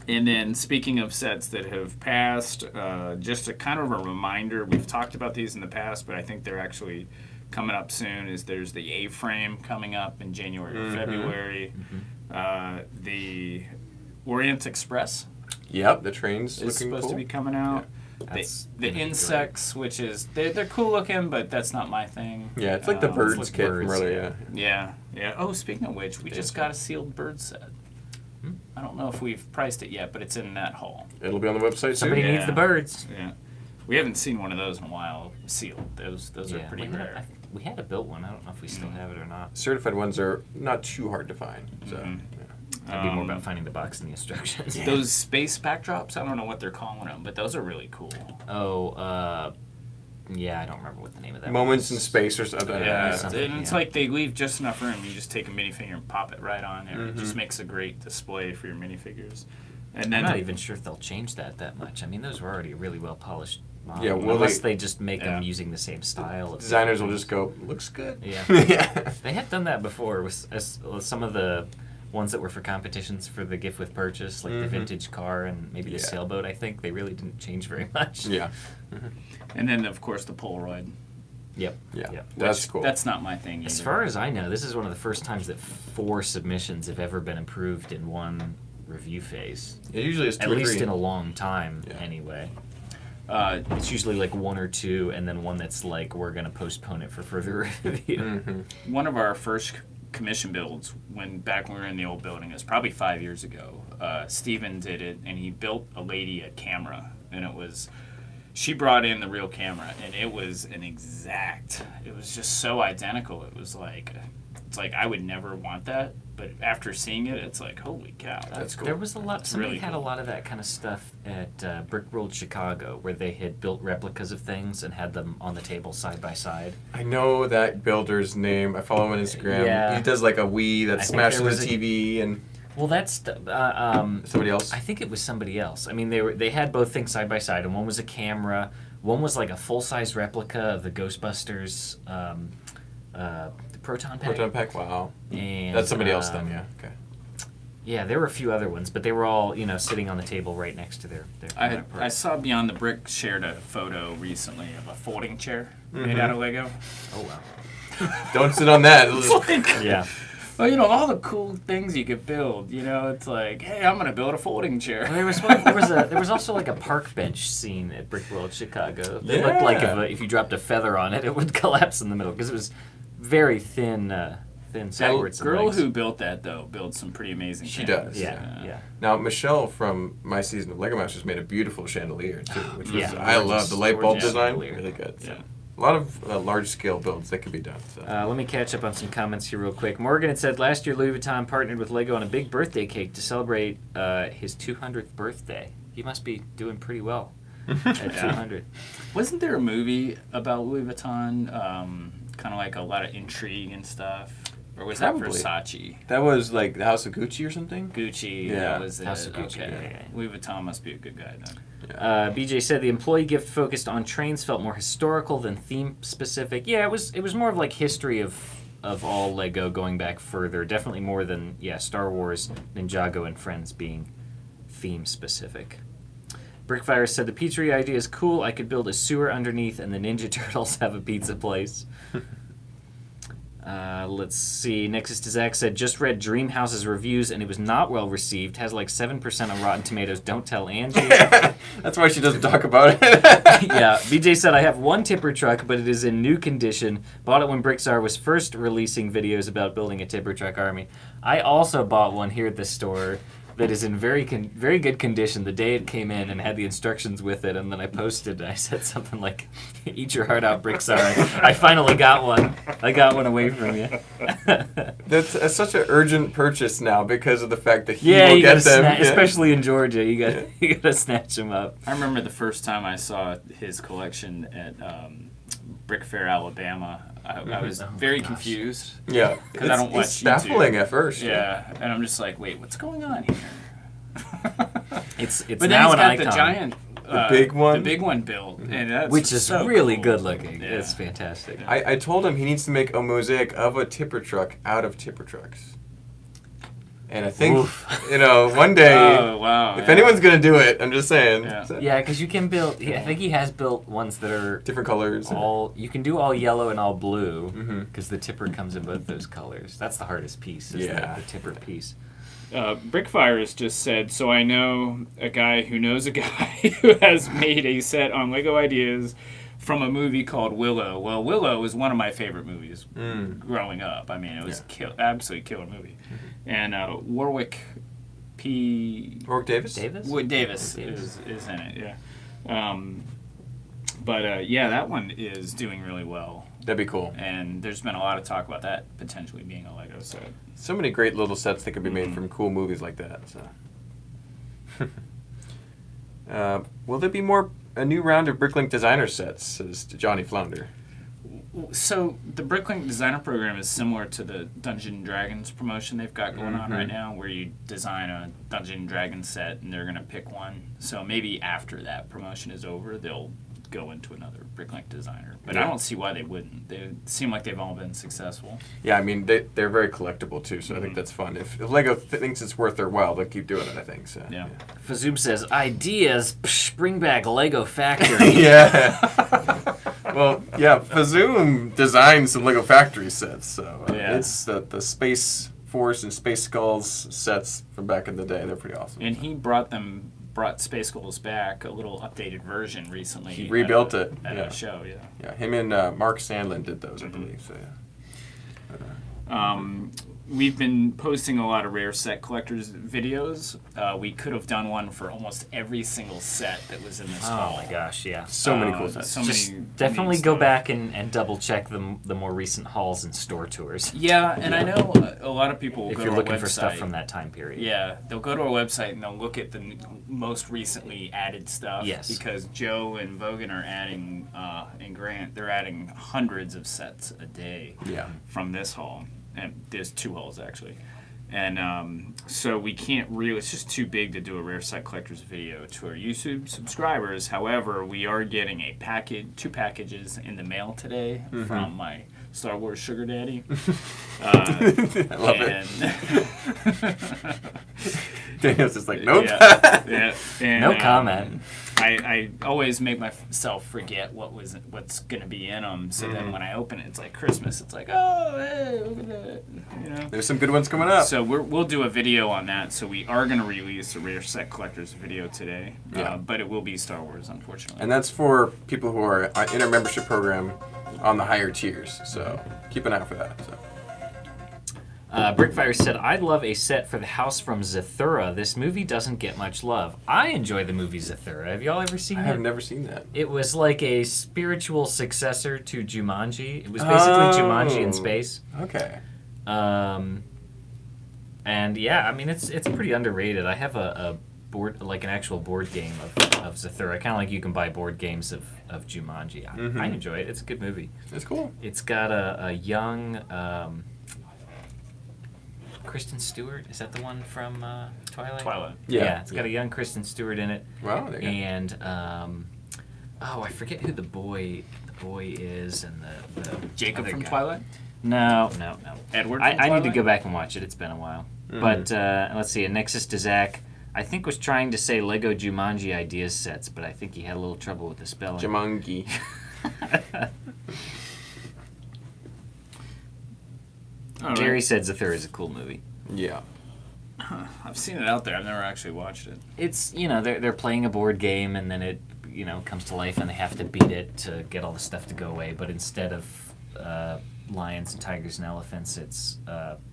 And then, speaking of sets that have passed, just a kind of a reminder, we've talked about these in the past, but I think they're actually coming up soon, there's the A-frame coming up in January or February. The Orient Express Yep, the train's is looking supposed cool. to be coming out. That's The gonna be insects, which is they're cool looking, but that's not my thing. Yeah, it's like the birds like kit birds, from earlier. Yeah. Oh, speaking of which, we just got a sealed bird set. I don't know if we've priced it yet, but it's in that haul. Yeah. It'll be on the website soon. Somebody needs the birds. Yeah, we haven't seen one of those in a while. Sealed. Those are pretty rare. We had a built one. I don't know if we still have it or not. Certified ones are not too hard to find. So. It'd be more about finding the box and the instructions. Those space backdrops, I don't know what they're calling them, but those are really cool. Oh, yeah, I don't remember what the name of that Moments in was. space or something. Yeah, something, and it's yeah. like they leave just enough room. You just take a minifinger and pop it right on there. It just makes a great display for your minifigures. And I'm then not even sure if they'll change that much. I mean, those were already really well polished model. Yeah, well, unless they just make them Yeah. using the same style. Of Designers will just go, looks good. Yeah. Yeah. They have done that before with some of the ones that were for competitions for the gift with purchase, like the vintage car and maybe the Yeah. sailboat. I think they really didn't change very much. Yeah. and then of course the Polaroid. Yep. Yeah. Yep. That's which- cool. That's not my thing either. As far as I know, this is one of the first times that 4 submissions have ever been approved in one review phase. It usually is 2 At or least 3. in a long time, Yeah. anyway. It's usually like 1 or 2, and then one that's like, we're going to postpone it for further review. One of our first commission builds back when we were in the old building, it was probably 5 years ago. Steven did it, and he built a lady a camera, and she brought in the real camera, and it was it was just so identical. It's like I would never want that, but after seeing it, it's like, holy cow, That's cool. There was somebody really had cool. a lot of that kind of stuff at Brick World Chicago, where they had built replicas of things and had them on the table side by side. I know that builder's name. I follow him on Instagram. Yeah. He does like a Wii that I think smashes there was the TV and Well, that's somebody else. I think it was somebody else. I mean, they had both things side by side, and one was a camera, one was like a full size replica of the Ghostbusters proton pack. Proton pack. Wow. And, That's somebody else then. Yeah. Okay. Yeah, there were a few other ones, but they were all sitting on the table right next to their I counterparts. saw Beyond the Brick shared a photo recently of a folding chair made out of Lego. Oh wow. Don't sit on that. Yeah. Well, all the cool things you could build. It's like, hey, I'm gonna build a folding chair. Well, there was also like a park bench scene at Brick World Chicago. It looked like if you dropped a feather on it, it would collapse in the middle because it was very thin thin That sidewards. girl legs. who built that, though, builds some pretty amazing She things. does. Yeah. Now, Michelle from my season of Lego Masters made a beautiful chandelier, too, which was, Yeah, I love the light bulb gorgeous design. chandelier. Really good. So. Yeah. A lot of large-scale builds that could be done. So. Let me catch up on some comments here real quick. Morgan had said last year Louis Vuitton partnered with Lego on a big birthday cake to celebrate his 200th birthday. He must be doing pretty well at 200. Wasn't there a movie about Louis Vuitton? Kind of like a lot of intrigue and stuff. Or was Probably. that Versace? That was like the House of Gucci or something? Gucci. Yeah. That was House it. of Gucci, Okay. yeah. Louis Vuitton must be a good guy then. BJ said the employee gift focused on trains felt more historical than theme specific. Yeah, it was more of like history of all Lego going back further. Definitely more than Star Wars, Ninjago, and Friends being theme specific. Brickfire said the pizzeria idea is cool. I could build a sewer underneath, and the Ninja Turtles have a pizza place. Let's see. Nexus to Zach said, just read Dreamhouse's reviews and it was not well received. Has like 7% on Rotten Tomatoes. Don't tell Angie. That's why she doesn't talk about it. Yeah. BJ said, I have one tipper truck, but it is in new condition. Bought it when Brickstar was first releasing videos about building a tipper truck army. I also bought one here at the store that is in very good condition the day it came in and had the instructions with it, and then I posted and I said something like, eat your heart out, Brickstar. I finally got one. I got one away from you. That's such an urgent purchase now because of the fact that he Yeah, will you get gotta them. especially in Georgia, you gotta snatch them up. I remember the first time I saw his collection at Brick Fair, Alabama. I was very confused. Yeah. Because I don't watch It's YouTube. baffling at first. Yeah, and I'm just like, wait, what's going on here? It's But then now he's an got icon. the giant, The big one? the big one built, and that's Which is so really cool. good looking. Yeah. It's fantastic. I told him he needs to make a mosaic of a tipper truck out of tipper trucks. And I think, Oof. one day, Oh wow! if yeah. anyone's going to do it, I'm just saying. Yeah. So, Yeah, because you can build. I think he has built ones that are different colors. all. You can do all yellow and all blue Mhm. because the tipper comes in both those colors. That's the hardest piece. Is Yeah. the tipper piece. Brickfire has just said, so I know a guy who knows a guy who has made a set on Lego Ideas from a movie called Willow. Well, Willow was one of my favorite movies growing up. I mean, it was absolutely killer movie. And Warwick Davis? Davis. Wood Davis Davis. is in it, yeah. But that one is doing really well. That'd be cool. And there's been a lot of talk about that potentially being a Lego set. So many great little sets that could be made from cool movies like that. So, will there be a new round of Bricklink designer sets? Says Johnny Flounder. So the Bricklink designer program is similar to the Dungeons and Dragons promotion they've got going on right now, where you design a Dungeons and Dragons set and they're going to pick one. So maybe after that promotion is over, they'll go into another Bricklink designer. But I don't see why they wouldn't. They seem like they've all been successful. Yeah, I mean they're very collectible too, so I think that's fun. If Lego thinks it's worth their while, they'll keep doing it. I think so. Yeah. Fazoom says ideas. Psh, bring back Lego Factory. Yeah. Well, yeah, Fazoom designed some Lego Factory sets, so it's the Space Force and Space Skulls sets from back in the day. They're pretty awesome. And he brought Space Skulls back, a little updated version recently. He rebuilt it at yeah. a show, yeah. Yeah, him and Mark Sandlin did those, I believe. So yeah. We've been posting a lot of rare set collectors videos. We could have done one for almost every single set that was in this haul. Oh my gosh, yeah. So many cool sets. So Just many definitely neat go stuff. back and double check the more recent hauls and store tours. Yeah, and I know a lot of people will If go you're to our looking for stuff website. from that time period. Yeah, they'll go to our website and they'll look at the most recently added stuff. Yes. Because Joe and Vogan are adding, and Grant, they're adding hundreds of sets a day Yeah. from this haul. And there's 2 hauls actually. And so we can't really, it's just too big to do a Rare Set Collectors video to our YouTube subscribers. However, we are getting 2 packages in the mail today from my Star Wars sugar daddy. I love it. Daniel's just like, nope. Yeah. And, No comment. I always make myself forget what's gonna be in them. So then when I open it, it's like Christmas. It's like, oh, hey, look at that. You know. There's some good ones coming up. So we'll do a video on that. So we are gonna release a Rare Set Collectors video today. Yeah. But it will be Star Wars, unfortunately. And that's for people who are in our membership program on the higher tiers. So keep an eye out for that. So. Brickfire said, "I'd love a set for the house from Zathura. This movie doesn't get much love. I enjoy the movie Zathura. Have y'all ever seen it? I have never seen that. It was like a spiritual successor to Jumanji. It was basically Jumanji in space. Okay. And yeah, I mean, it's pretty underrated. I have a board, like an actual board game of Zathura. Kind of like you can buy board games of Jumanji. I enjoy it. It's a good movie. That's cool. It's got a young Kristen Stewart. Is that the one from Twilight? Twilight. Yeah, it's got a young Kristen Stewart in it. Wow, there you go. And I forget who the boy is, and the Jacob other from guy. Twilight? No. Edward from I need to Twilight? go back and watch it. It's been a while. But let's see. Nexus to Zach, I think, was trying to say Lego Jumanji ideas sets, but I think he had a little trouble with the spelling. Jumanji. All Jerry right. said Zathura is a cool movie. Yeah. I've seen it out there. I've never actually watched it. It's, they're playing a board game, and then it, comes to life, and they have to beat it to get all the stuff to go away. But instead of lions and tigers and elephants, it's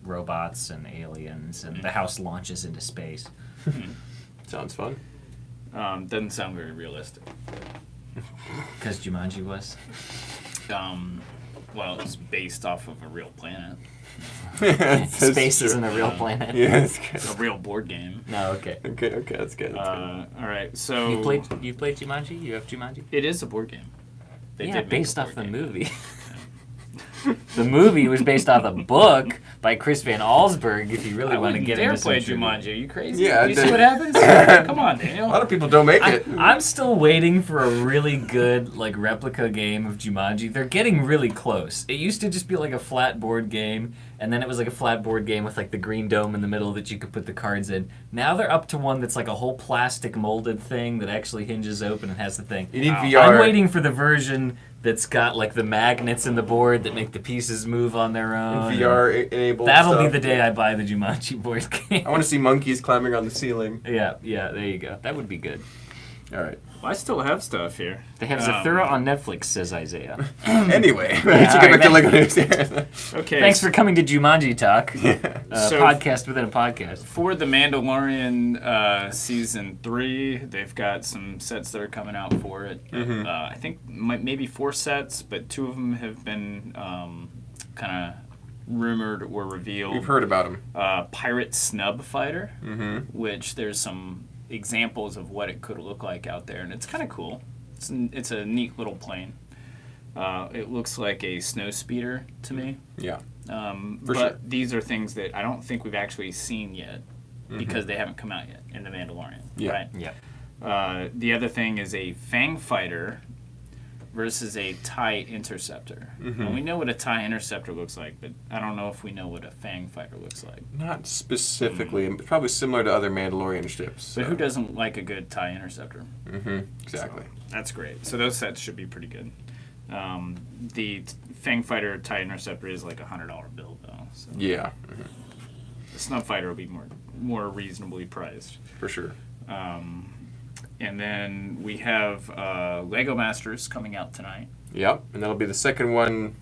robots and aliens, and the house launches into space. Sounds fun. Doesn't sound very realistic. Because Jumanji was. Well, it's based off of a real planet. That's Space true. isn't a real planet. Yeah, that's It's good. a real board game. No, okay. Okay, that's good. That's All right, so You played Jumanji? You have Jumanji? it is a board game. They Yeah, did make based a off board the game. movie. The movie was based off a book by Chris Van Allsburg, if you really I want to wouldn't get dare into play some trivia. Jumanji. Are you crazy? Yeah, you see they- what happens? Come on, good. Daniel. A lot of people don't make it. I'm still waiting for a really good replica game of Jumanji. They're getting really close. It used to just be like a flat board game, and then it was like a flat board game with like the green dome in the middle that you could put the cards in. Now they're up to one that's like a whole plastic molded thing that actually hinges open and has the thing. You need Wow. VR. I'm waiting for the version that's got like the magnets in the board that make the pieces move on their own. VR enabled. That'll be stuff. the day I buy the Jumanji board game. I want to see monkeys climbing on the ceiling. Yeah, there you go. That would be good. All right. Well, I still have stuff here. They have Zathura on Netflix, says Isaiah. Anyway, let's all get right, back to man. Lego News here. Okay. Thanks for coming to Jumanji Talk. So- Podcast within a podcast. For the Mandalorian season 3, they've got some sets that are coming out for it. I think maybe 4 sets, but 2 of them have been kind of rumored or revealed. We've heard about them. Pirate Snub Fighter, which there's some examples of what it could look like out there, and it's kind of cool. It's a neat little plane. It looks like a snow speeder to me. Yeah. But sure. these are things that I don't think we've actually seen yet because they haven't come out yet in The Mandalorian. Yeah. Right? Yeah. The other thing is a Fang Fighter versus a TIE Interceptor. And we know what a TIE Interceptor looks like, but I don't know if we know what a Fang Fighter looks like. Not specifically. It's probably similar to other Mandalorian ships. But who doesn't like a good TIE Interceptor? Exactly. So, that's great. So those sets should be pretty good. The Fang Fighter TIE Interceptor is like a $100 bill, though. So Yeah. the Snub Fighter will be more reasonably priced. For sure. And then we have Lego Masters coming out tonight. Yep. And that'll be the second one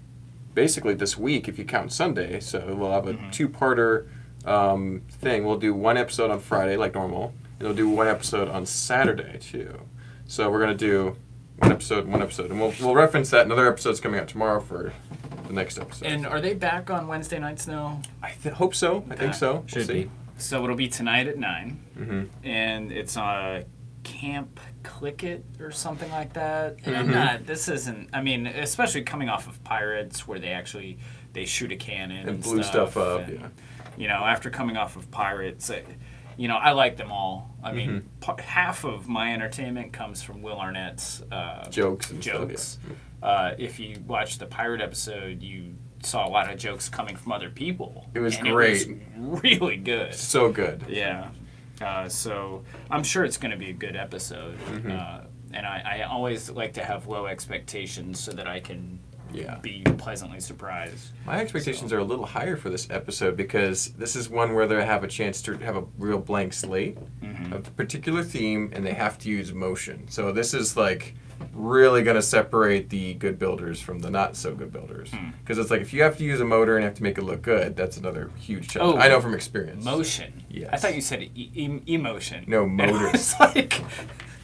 basically this week if you count Sunday. So we'll have a two-parter thing. We'll do one episode on Friday like normal. And we'll do one episode on Saturday too. So we're going to do one episode. And we'll reference that. Another episode's coming out tomorrow for the next episode. And are they back on Wednesday nights now? I hope so. I think so. Should We'll see. be. So it'll be tonight at 9. And it's Camp Click It or something like that. And I'm not, this isn't, I mean, especially coming off of Pirates where they shoot a cannon and blew stuff up, and, yeah. You know, after coming off of Pirates, I like them all. I mean, half of my entertainment comes from Will Arnett's Jokes and jokes. stuff, If you watched the Pirate episode, you saw a lot of jokes coming from other people. It was and great. It was really good. So good. Yeah. So I'm sure it's going to be a good episode. And I always like to have low expectations so that I can be pleasantly surprised. My expectations are a little higher for this episode because this is one where they have a chance to have a real blank slate of the particular theme and they have to use motion. So this is like really going to separate the good builders from the not so good builders. Because it's like if you have to use a motor and have to make it look good, that's another huge challenge. Oh, I know from experience. Motion. Yes. I thought you said emotion. No, motors. It's like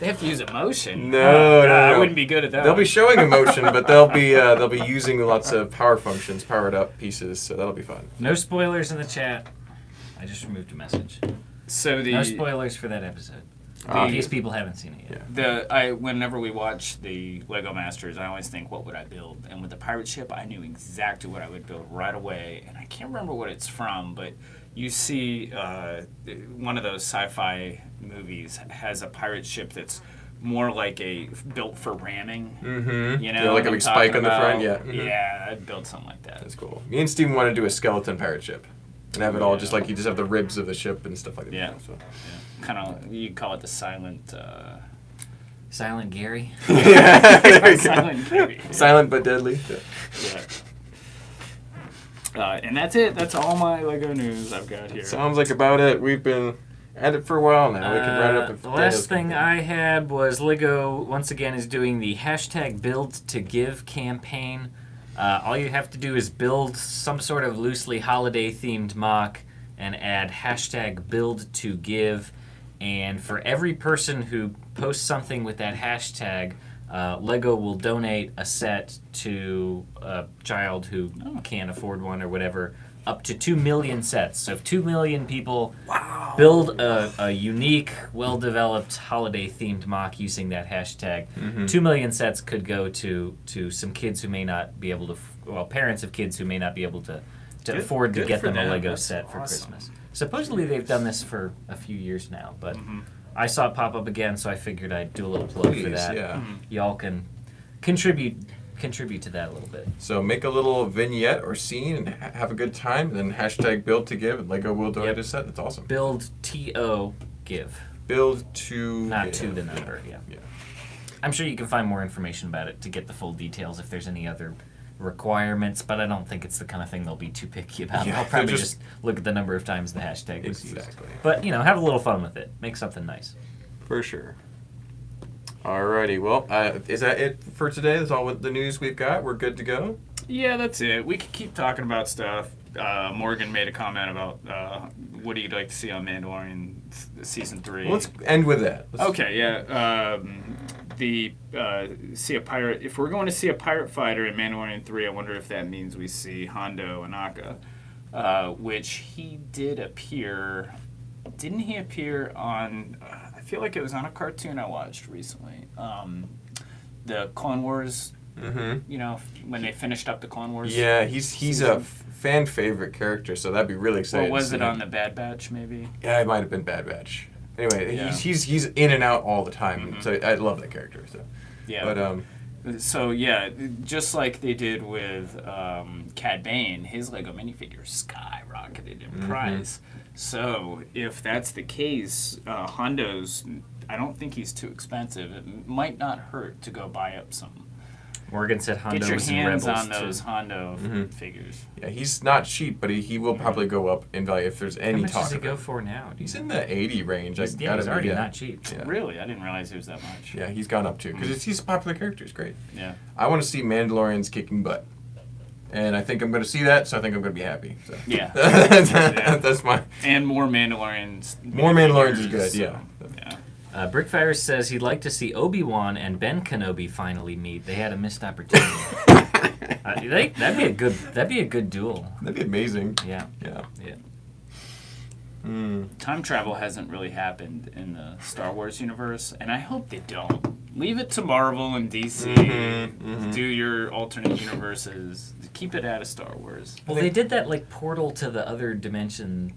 they have to use emotion. No, no, I no. wouldn't be good at that. They'll be showing emotion, but they'll be using lots of power functions, powered up pieces, so that'll be fun. No spoilers in the chat. I just removed a message. So No spoilers for that episode. In case people haven't seen it yet. Whenever we watch the Lego Masters, I always think, what would I build? And with the pirate ship, I knew exactly what I would build right away. And I can't remember what it's from, but you see one of those sci-fi movies has a pirate ship that's more like built for ramming. Mm-hmm. You know, yeah, like a what big I'm spike talking on the front. about? Yeah. Mm-hmm. Yeah, I'd build something like that. That's cool. Me and Steven want to do a skeleton pirate ship. And have it all just like you just have the ribs of the ship and stuff like that. Yeah. So. Kind of, you call it the silent... Silent Gary. Yeah. silent Gary. Silent but deadly. Yeah. And that's it. That's all my Lego news I've got here. Sounds like about it. We've been at it for a while now. We can wrap it up. If the last thing I had was Lego once again is doing the hashtag Build to Give campaign. All you have to do is build some sort of loosely holiday themed mock and add hashtag Build to Give. And for every person who posts something with that hashtag, Lego will donate a set to a child who can't afford one or whatever, up to 2 million sets. So if 2 million people build a unique, well-developed holiday-themed mock using that hashtag, 2 million sets could go to some kids who may not be able to, parents of kids who may not be able to afford to get them a Lego That's set for awesome. Christmas. Supposedly they've done this for a few years now, but I saw it pop up again, so I figured I'd do a little plug for that. Yeah. Y'all can contribute to that a little bit. So make a little vignette or scene and have a good time. And then hashtag Build to Give and Lego will donate a set. That's awesome. Build TO give. Build to Not give. to the number, yeah. Yeah. I'm sure you can find more information about it to get the full details if there's any other requirements, but I don't think it's the kind of thing they'll be too picky about. Yeah, I'll probably they're just look at the number of times the hashtag was used. Exactly. But, have a little fun with it. Make something nice. For sure. Alrighty, well, is that it for today? That's all the news we've got. We're good to go? Yeah, that's it. We could keep talking about stuff. Morgan made a comment about what do you like to see on Mandalorian season 3. Well, let's end with that. Okay, yeah. See a pirate. If we're going to see a pirate fighter in Mandalorian 3, I wonder if that means we see Hondo Anaka, which he did appear. Didn't he appear on? I feel like it was on a cartoon I watched recently. The Clone Wars. Mm-hmm. When they finished up the Clone Wars. Yeah, he's a fan favorite character, so that'd be really exciting. Or was to it see on him. the Bad Batch, maybe? Yeah, it might have been Bad Batch. Anyway, Yeah. he's in and out all the time, so I love that character. So. Yeah. But So yeah, just like they did with Cad Bane, his Lego minifigure skyrocketed in price. So if that's the case, Hondo's, I don't think he's too expensive. It might not hurt to go buy up some. Morgan said Hondo Get your was in hands Rebels on those too. Hondo figures. yeah, he's not cheap, but he will probably go up in value if there's How any much talk. does it of go it. for now? He's in the 80 range. He's already not cheap. Yeah. Really, I didn't realize it was that much. Yeah, he's gone up too because he's a popular character. It's great. Yeah. I want to see Mandalorians kicking butt, and I think I'm going to see that. So I think I'm going to be happy. So. Yeah. That's my. And more Mandalorians. More Mandalorians is minifigures, good. so, Yeah. Yeah. Brickfire says he'd like to see Obi-Wan and Ben Kenobi finally meet. They had a missed opportunity. That'd be a good duel. That'd be amazing. Yeah. Yeah. Yeah. Time travel hasn't really happened in the Star Wars universe, and I hope they don't. Leave it to Marvel and DC. Do your alternate universes. Keep it out of Star Wars. Well, they did that portal to the other dimension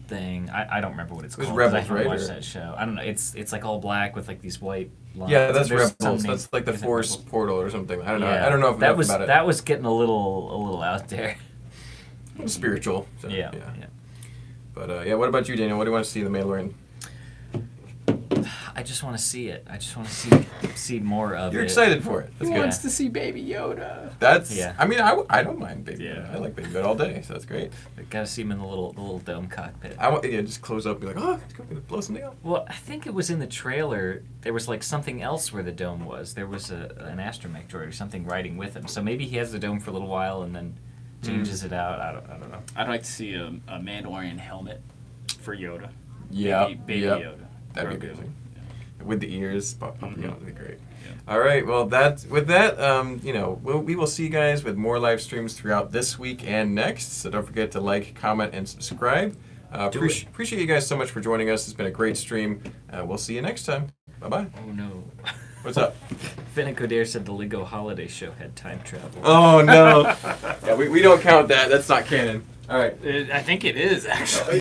thing. I don't remember what it's It was called. 'Cause I Rebels, haven't right, watched or- that show. I don't know. It's all black with these white lines. Yeah, that's There's some Rebels. name- That's like the isn't Force Rebels? portal or something. I don't know. Yeah. I don't know if that was about it. that was getting a little out there. Spiritual. So, Yeah. But what about you, Daniel? What do you want to see in the Mandalorian? I just want to see it. I just want to see more of it. You're excited for it. That's Who good. wants to see Baby Yoda? That's. Yeah. I mean, I don't mind Baby Yeah. Yoda. I like Baby Yoda all day, so that's great. Got to see him in the little dome cockpit. I want just close up and be like, oh, it's going to blow something up. Well, I think it was in the trailer. There was like something else where the dome was. There was an astromech droid or something riding with him. So maybe he has the dome for a little while and then changes it out. I don't know. I'd like to see a Mandalorian helmet for Yoda. Yeah. Baby Yoda. That'd be Grogu. amazing. With the ears popping out, that'd be great. Yeah. All right, well, with that, we will see you guys with more live streams throughout this week and next. So don't forget to like, comment, and subscribe. Appreciate you guys so much for joining us. It's been a great stream. We'll see you next time. Bye-bye. Oh no. What's up? Finnick O'Dare said the Lego Holiday Show had time travel. Oh, no. Yeah, we don't count that. That's not canon. All right. I think it is, actually.